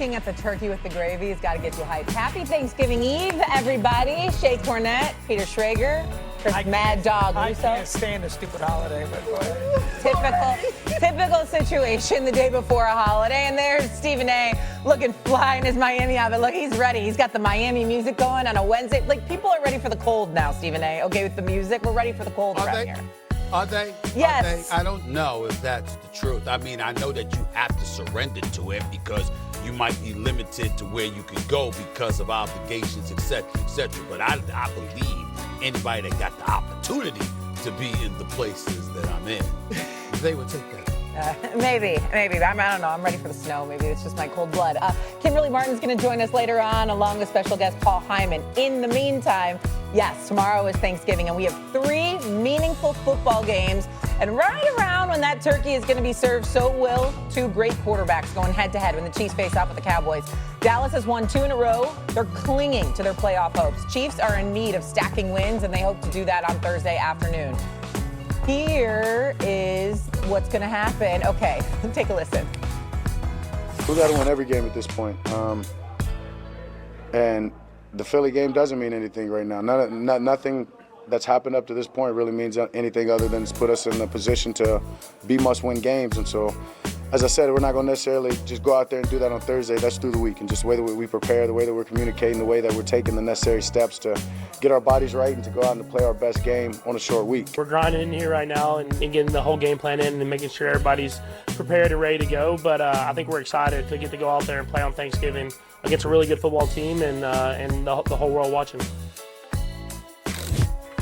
looking at the turkey with the gravy has got to get you hyped. Happy Thanksgiving Eve, everybody. Shay Cornett, Peter Schrager, Chris Mad Dog Russo. I can't stand the stupid holiday, but go ahead. Typical situation the day before a holiday. And there's Stephen A. looking fly in his Miami outfit. Look, he's ready. He's got the Miami music going on a Wednesday. Like, people are ready for the cold now, Stephen A. Okay, with the music. We're ready for the cold around here. Are they? Yes. I don't know if that's the truth. I mean, I know that you have to surrender to it because you might be limited to where you can go because of obligations, et cetera. But I believe anybody that got the opportunity to be in the places that I'm in, they would take that. Maybe. I don't know. I'm ready for the snow. Maybe it's just my cold blood. Kimberly Martin's going to join us later on, along with special guest Paul Hyman. In the meantime, yes, tomorrow is Thanksgiving, and we have 3 meaningful football games. And right around when that turkey is going to be served, so will 2 great quarterbacks going head-to-head when the Chiefs face off with the Cowboys. Dallas has won 2 in a row. They're clinging to their playoff hopes. Chiefs are in need of stacking wins, and they hope to do that on Thursday afternoon. Here is what's going to happen. Okay, take a listen. We got to win every game at this point. And the Philly game doesn't mean anything right now. Nothing that's happened up to this point really means anything other than it's put us in a position to be must-win games. And so, as I said, we're not going to necessarily just go out there and do that on Thursday. That's through the week. And just the way that we prepare, the way that we're communicating, the way that we're taking the necessary steps to get our bodies right and to go out and play our best game on a short week. We're grinding in here right now and getting the whole game plan in and making sure everybody's prepared and ready to go. But I think we're excited to get to go out there and play on Thanksgiving against a really good football team and the whole world watching.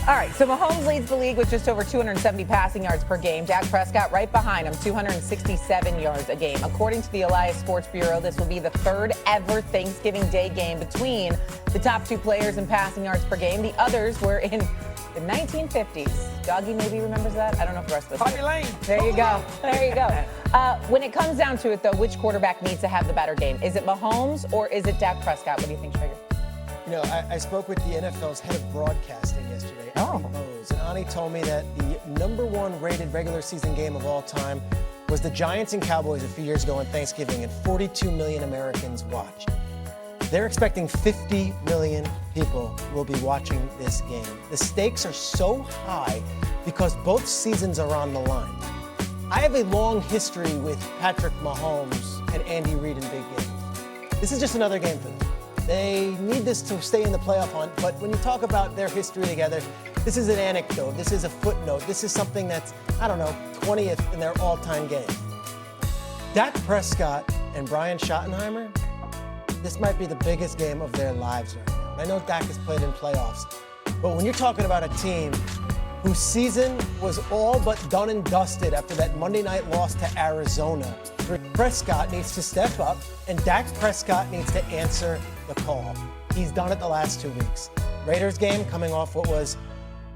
All right, so Mahomes leads the league with just over 270 passing yards per game. Dak Prescott right behind him, 267 yards a game. According to the Elias Sports Bureau, this will be the 3rd ever Thanksgiving Day game between the top 2 players in passing yards per game. The others were in the 1950s. Doggy maybe remembers that. I don't know if the rest of us Bobby do. Lane. There you go. There you go. When it comes down to it, though, which quarterback needs to have the better game? Is it Mahomes or is it Dak Prescott? What do you think, Schrager? You know, I spoke with the NFL's head of broadcasting yesterday, Oh. Bose, and Ani told me that the #1 rated regular season game of all time was the Giants and Cowboys a few years ago on Thanksgiving, and 42 million Americans watched. They're expecting 50 million people will be watching this game. The stakes are so high because both seasons are on the line. I have a long history with Patrick Mahomes and Andy Reid in big games. This is just another game for them. They need this to stay in the playoff hunt, but when you talk about their history together, this is an anecdote, this is a footnote, this is something that's, 20th in their all-time game. Dak Prescott and Brian Schottenheimer, this might be the biggest game of their lives right now. I know Dak has played in playoffs, but when you're talking about a team whose season was all but done and dusted after that Monday night loss to Arizona, Prescott needs to step up, and Dak Prescott needs to answer the call. He's done it the last 2 weeks. Raiders game coming off what was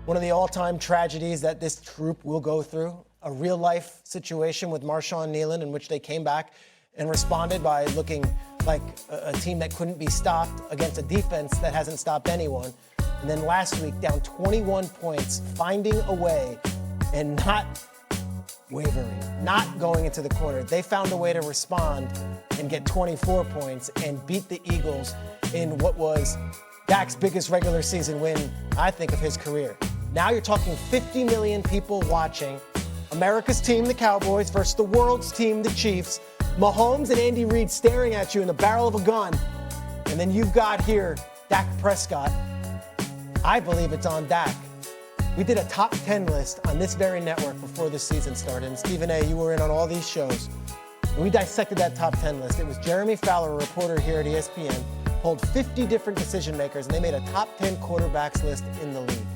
one of the all-time tragedies that this troop will go through, a real-life situation with Marshawn Nealon in which they came back and responded by looking like a team that couldn't be stopped against a defense that hasn't stopped anyone. And then last week, down 21 points, finding a way and not wavering, not going into the corner. They found a way to respond and get 24 points and beat the Eagles in what was Dak's biggest regular season win, I think, of his career. Now you're talking 50 million people watching. America's team, the Cowboys, versus the world's team, the Chiefs. Mahomes and Andy Reid staring at you in the barrel of a gun. And then you've got here Dak Prescott. I believe it's on Dak. We did a top 10 list on this very network before the season started. And Stephen A., you were in on all these shows. And we dissected that top 10 list. It was Jeremy Fowler, a reporter here at ESPN, pulled 50 different decision makers, and they made a top 10 quarterbacks list in the league.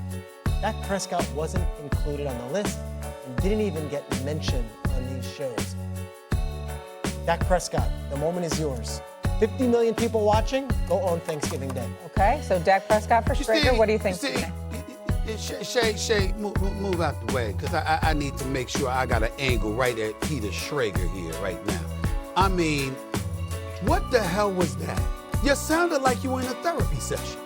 Dak Prescott wasn't included on the list and didn't even get mentioned on these shows. Dak Prescott, the moment is yours. 50 million people watching, go on Thanksgiving Day. Okay, so Dak Prescott for Schrager. What do you think? Shay, move out the way, because I need to make sure I got an angle right at Peter Schrager here right now. I mean, what the hell was that? You sounded like you were in a therapy session.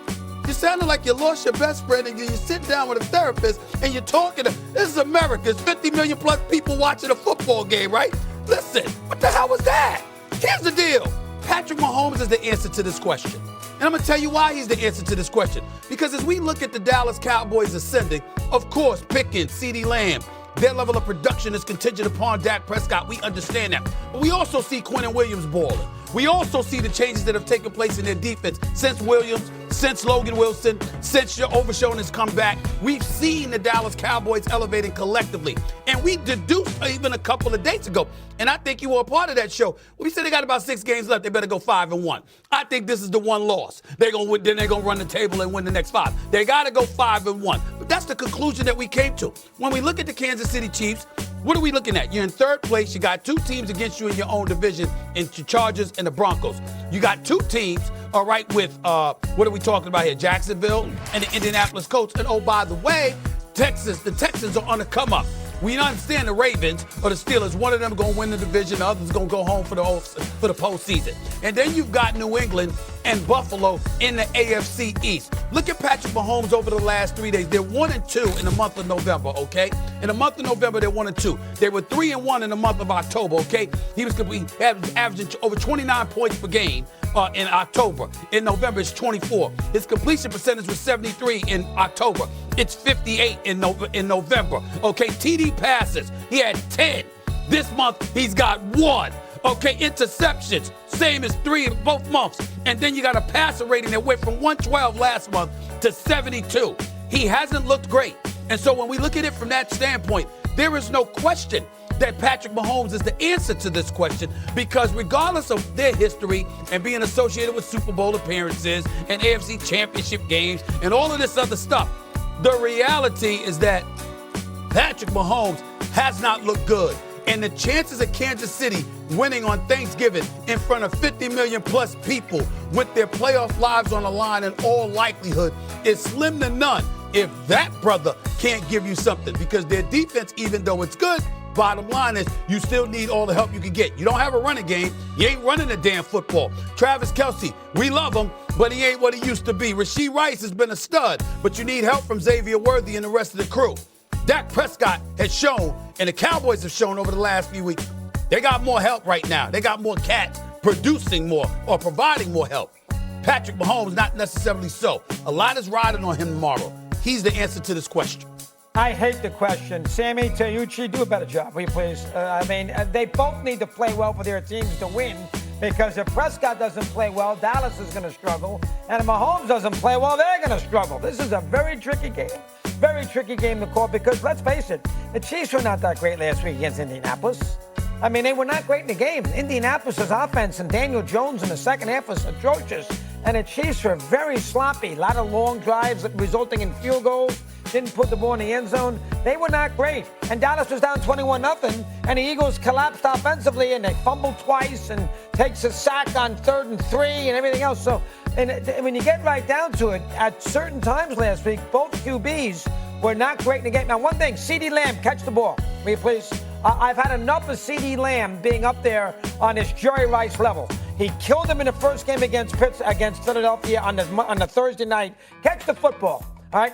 You sounded like you lost your best friend and you sit down with a therapist and you're talking to, this is America, it's 50 million plus people watching a football game, right? Listen, what the hell was that? Here's the deal. Patrick Patrick Mahomes is the answer to this question. And I'm going to tell you why he's the answer to this question. Because as we look at the Dallas Cowboys ascending, of course, Pickens, CeeDee Lamb, their level of production is contingent upon Dak Prescott. We understand that. But we also see Quinnen Williams balling. We also see the changes that have taken place in their defense since Williams, since Logan Wilson, since Overshown has come back. We've seen the Dallas Cowboys elevating collectively. And we deduced even a couple of days ago, and I think you were a part of that show. We said they got about 6 games left. They better go 5-1. I think this is the one loss. Then they're gonna run the table and win the next 5. They gotta go 5-1. But that's the conclusion that we came to. When we look at the Kansas City Chiefs, what are we looking at? You're in 3rd place. You got 2 teams against you in your own division, in the Chargers and the Broncos. You got 2 teams, all right, with, what are we talking about here? Jacksonville and the Indianapolis Colts. And oh, by the way, the Texans are on the come up. We understand the Ravens or the Steelers. One of them going to win the division. The other's going to go home for the postseason. And then you've got New England and Buffalo in the AFC East. Look at Patrick Mahomes over the last 3 days. They're 1-2 in the month of November, okay? In the month of November, they're 1-2. They were 3-1 in the month of October, okay? He was averaging over 29 points per game in October. In November, it's 24. His completion percentage was 73 in October. It's 58 in November. Okay, TD passes. He had 10. This month, he's got 1. Okay, interceptions, same as 3 in both months. And then you got a passer rating that went from 112 last month to 72. He hasn't looked great. And so when we look at it from that standpoint, there is no question that Patrick Mahomes is the answer to this question, because regardless of their history and being associated with Super Bowl appearances and AFC Championship games and all of this other stuff, the reality is that Patrick Mahomes has not looked good. And the chances of Kansas City winning on Thanksgiving in front of 50 million plus people with their playoff lives on the line in all likelihood is slim to none if that brother can't give you something, because their defense, even though it's good, bottom line is you still need all the help you can get. You don't have a running game. You ain't running a damn football. Travis Kelce, we love him, but he ain't what he used to be. Rashee Rice has been a stud, but you need help from Xavier Worthy and the rest of the crew. Dak Prescott has shown, and the Cowboys have shown over the last few weeks, they got more help right now. They got more cats producing more or providing more help. Patrick Mahomes, not necessarily so. A lot is riding on him tomorrow. He's the answer to this question. I hate the question. Sammy, Tayuchi, do a better job, will you please? They both need to play well for their teams to win, because if Prescott doesn't play well, Dallas is going to struggle. And if Mahomes doesn't play well, they're going to struggle. This is a very tricky game. Very tricky game to call, because let's face it, the Chiefs were not that great last week against Indianapolis. I mean, they were not great in the game. Indianapolis' offense and Daniel Jones in the second half was atrocious. And the Chiefs were very sloppy. A lot of long drives resulting in field goals. Didn't put the ball in the end zone. They were not great. And Dallas was down 21-0. And the Eagles collapsed offensively, and they fumbled twice and takes a sack on 3rd and 3 and everything else. So, and when you get right down to it, at certain times last week, both QBs were not great in the game. Now, one thing, CeeDee Lamb, catch the ball, will you please? I've had enough of CeeDee Lamb being up there on this Jerry Rice level. He killed him in the first game against Philadelphia on the Thursday night. Catch the football. All right.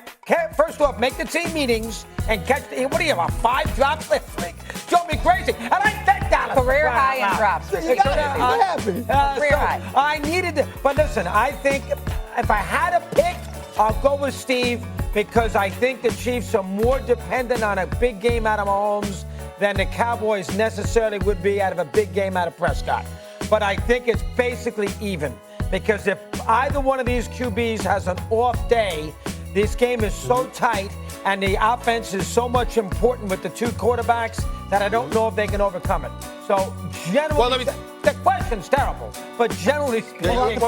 First off, make the team meetings and catch what do you have, 5 drops last week? Drove me crazy. And I bet Dallas. Career high in drops. You got to be happy. Career high. I needed to, but listen, I think if I had a pick, I'll go with Steve, because I think the Chiefs are more dependent on a big game out of Mahomes than the Cowboys necessarily would be out of a big game out of Prescott. But I think it's basically even, because if either one of these QBs has an off day, this game is so tight and the offense is so much important with the 2 quarterbacks that I don't know if they can overcome it. So generally, the question's terrible, but generally speaking,